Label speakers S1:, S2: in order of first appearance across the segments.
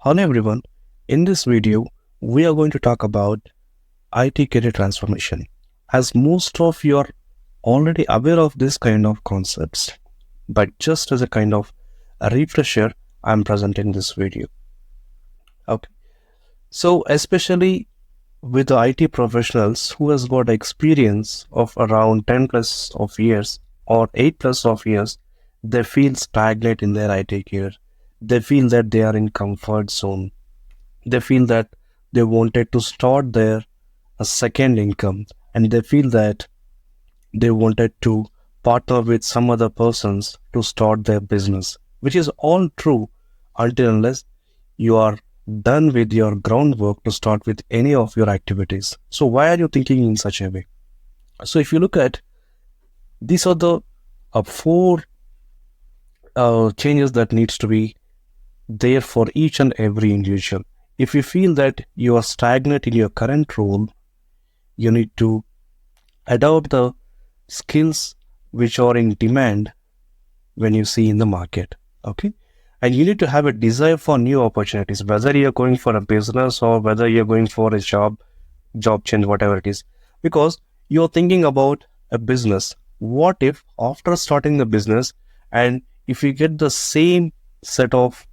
S1: Hello everyone. In this video, we are going to talk about IT career transformation. As most of you are already aware of this kind of concepts, but just as a kind of a refresher, I'm presenting this video. Okay. So especially with the IT professionals who has got experience of around 10 plus of years or 8 plus of years, they feel stagnant in their IT career. They feel that they are in comfort zone. They feel that they wanted to start their a second income, and they feel that they wanted to partner with some other persons to start their business, which is all true until unless you are done with your groundwork to start with any of your activities. So why are you thinking in such a way? So if you look at, these are the four changes that needs to be there for each and every individual. If you feel that you are stagnant in your current role, you need to adopt the skills which are in demand when you see in the market. Okay. And you need to have a desire for new opportunities, whether you're going for a business or whether you're going for a job change, whatever it is, because you're thinking about a business. What if after starting the business, and if you get the same set of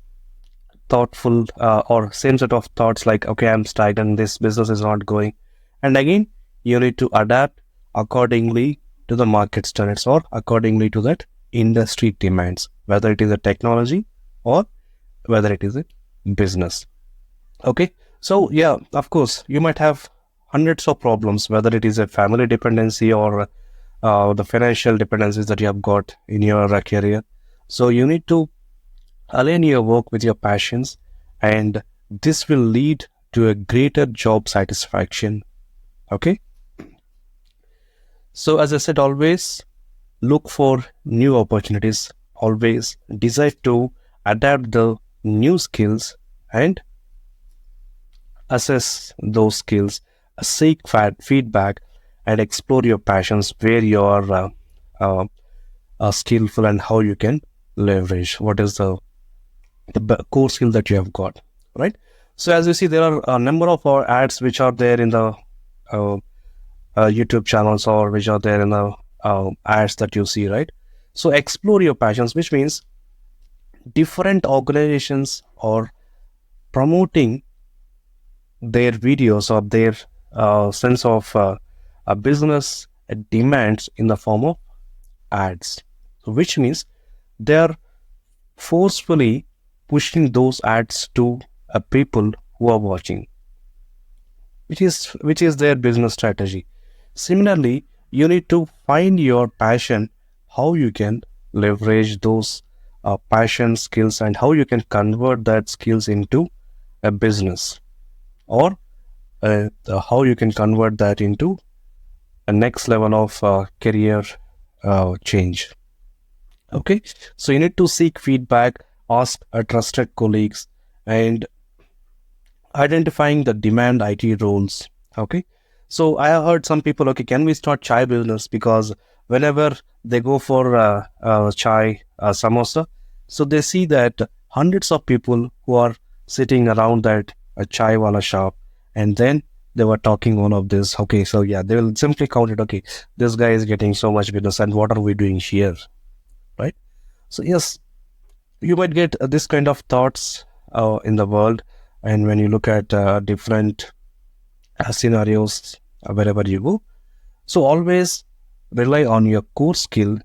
S1: thoughtful or same set of thoughts like, okay, I'm stagnant, this business is not going, and again you need to adapt accordingly to the market standards or accordingly to that industry demands, whether it is a technology or whether it is a business. Okay. So yeah, of course you might have hundreds of problems, whether it is a family dependency or the financial dependencies that you have got in your career. So you need to align your work with your passions, and this will lead to a greater job satisfaction. Okay. So as I said, always look for new opportunities, always decide to adapt the new skills and assess those skills, seek feedback, and explore your passions where you are skillful and how you can leverage what is the core skill that you have got, right? So as you see, there are a number of ads which are there in the uh, YouTube channels, or which are there in the ads that you see, right? So explore your passions, which means different organizations are promoting their videos or their sense of a business demands in the form of ads, which means they are forcefully pushing those ads to people who are watching, which is their business strategy. Similarly, you need to find your passion, how you can leverage those passion skills, and how you can convert that skills into a business, or how you can convert that into a next level of career change. Okay. So you need to seek feedback, ask a trusted colleagues, and identifying the demand IT roles. Okay. So I have heard some people, okay, can we start chai business? Because whenever they go for chai, samosa, so they see that hundreds of people who are sitting around that chai wala shop, and then they were talking one of this. Okay, so yeah, they will simply count it. Okay, this guy is getting so much business, and what are we doing here, right? So yes, you might get this kind of thoughts in the world, and when you look at different scenarios wherever you go. So always rely on your core skill,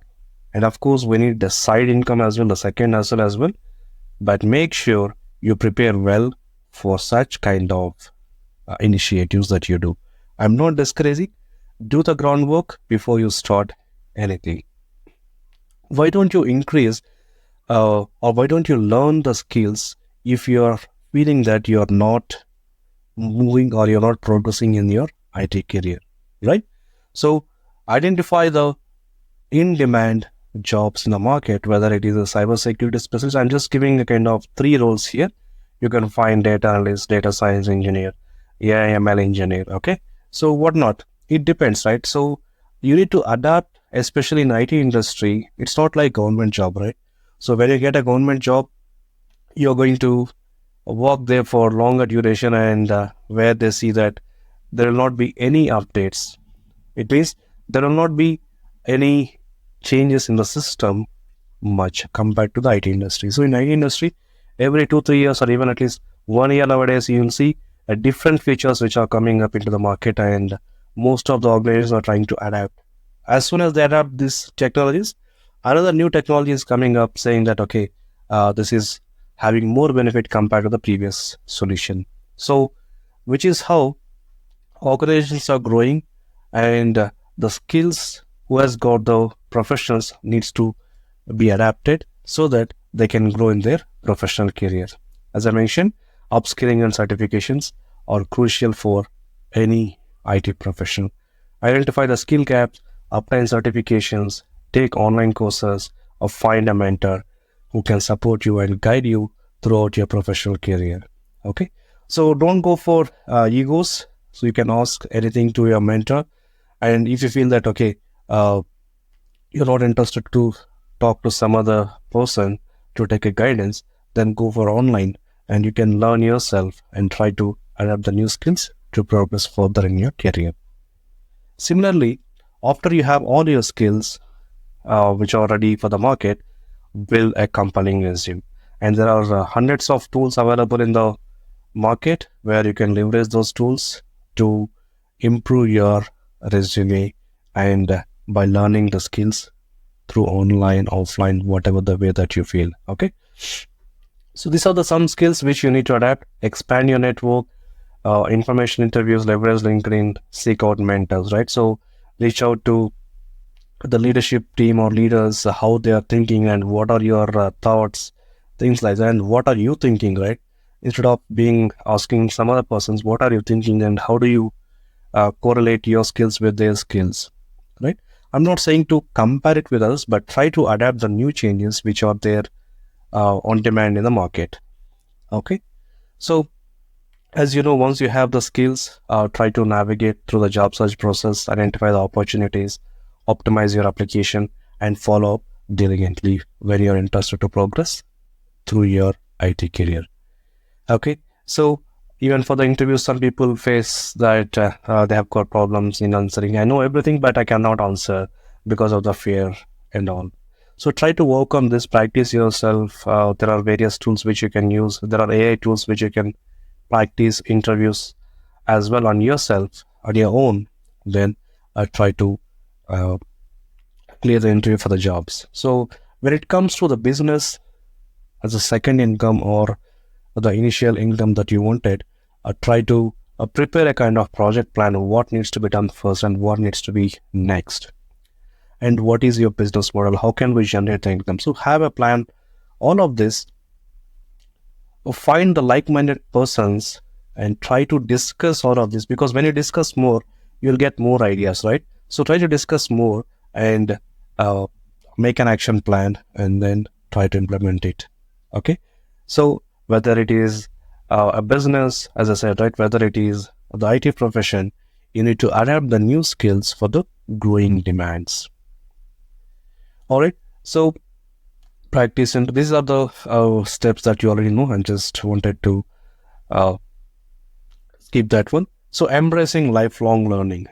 S1: and of course we need the side income as well, the second hustle as well. But make sure you prepare well for such kind of initiatives that you do. I'm not discouraging. Do the groundwork before you start anything. Why don't you increase or why don't you learn the skills if you're feeling that you're not moving or you're not progressing in your IT career, right? So identify the in-demand jobs in the market, whether it is a cybersecurity specialist. I'm just giving a kind of three roles here. You can find data analyst, data science engineer, AI/ML engineer. Okay, so whatnot. It depends, right? So you need to adapt, especially in IT industry. It's not like government job, right? So when you get a government job, you're going to work there for longer duration, and where they see that there will not be any updates. It means there will not be any changes in the system much compared to the IT industry. So in IT industry, every 2-3 years, or even at least 1 year nowadays, you will see different features which are coming up into the market, and most of the organizations are trying to adapt. As soon as they adapt these technologies, another new technology is coming up saying that okay, this is having more benefit compared to the previous solution. So, which is how organizations are growing, and the skills who has got the professionals needs to be adapted so that they can grow in their professional career. As I mentioned, upskilling and certifications are crucial for any IT professional. Identify the skill gaps, obtain certifications, take online courses, or find a mentor who can support you and guide you throughout your professional career. Okay, so don't go for egos. So you can ask anything to your mentor, and if you feel that okay, you're not interested to talk to some other person to take a guidance, then go for online and you can learn yourself and try to adapt the new skills to progress further in your career. Similarly, after you have all your skills which are ready for the market, build a compelling resume. And there are hundreds of tools available in the market where you can leverage those tools to improve your resume, and by learning the skills through online, offline, whatever the way that you feel. Okay, so these are the some skills which you need to adapt. Expand your network, information interviews, leverage LinkedIn, seek out mentors, right? So reach out to the leadership team or leaders, how they are thinking and what are your thoughts, things like that, and what are you thinking, right? Instead of being asking some other persons what are you thinking and how do you correlate your skills with their skills, right? I'm not saying to compare it with others, but try to adapt the new changes which are there on demand in the market. Okay, so as you know, once you have the skills, try to navigate through the job search process, identify the opportunities, optimize your application, and follow up diligently when you're interested to progress through your IT career. Okay, so even for the interviews, some people face that they have got problems in answering. I know everything, but I cannot answer because of the fear and all. So try to work on this, practice yourself. There are various tools which you can use. There are AI tools which you can practice interviews as well on yourself, on your own. Then try to uh, clear the interview for the jobs. So when it comes to the business as a second income or the initial income that you wanted, try to prepare a kind of project plan of what needs to be done first and what needs to be next, and what is your business model, how can we generate the income. So have a plan, all of this. Find the like-minded persons and try to discuss all of this, because when you discuss more, you'll get more ideas, right? So try to discuss more and uh, make an action plan and then try to implement it. Okay, so whether it is a business, as I said, right, whether it is the IT profession, you need to adapt the new skills for the growing demands. All right, so practice, and these are the steps that you already know, and just wanted to uh, skip that one. So embracing lifelong learning,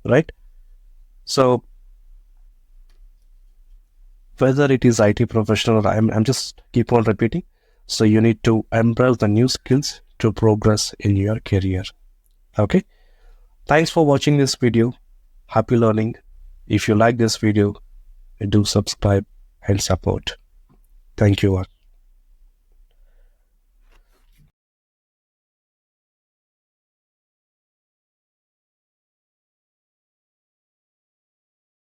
S1: right? So whether it is IT professional, or I'm just keep on repeating. So you need to embrace the new skills to progress in your career. Okay. Thanks for watching this video. Happy learning. If you like this video, do subscribe and support. Thank you all.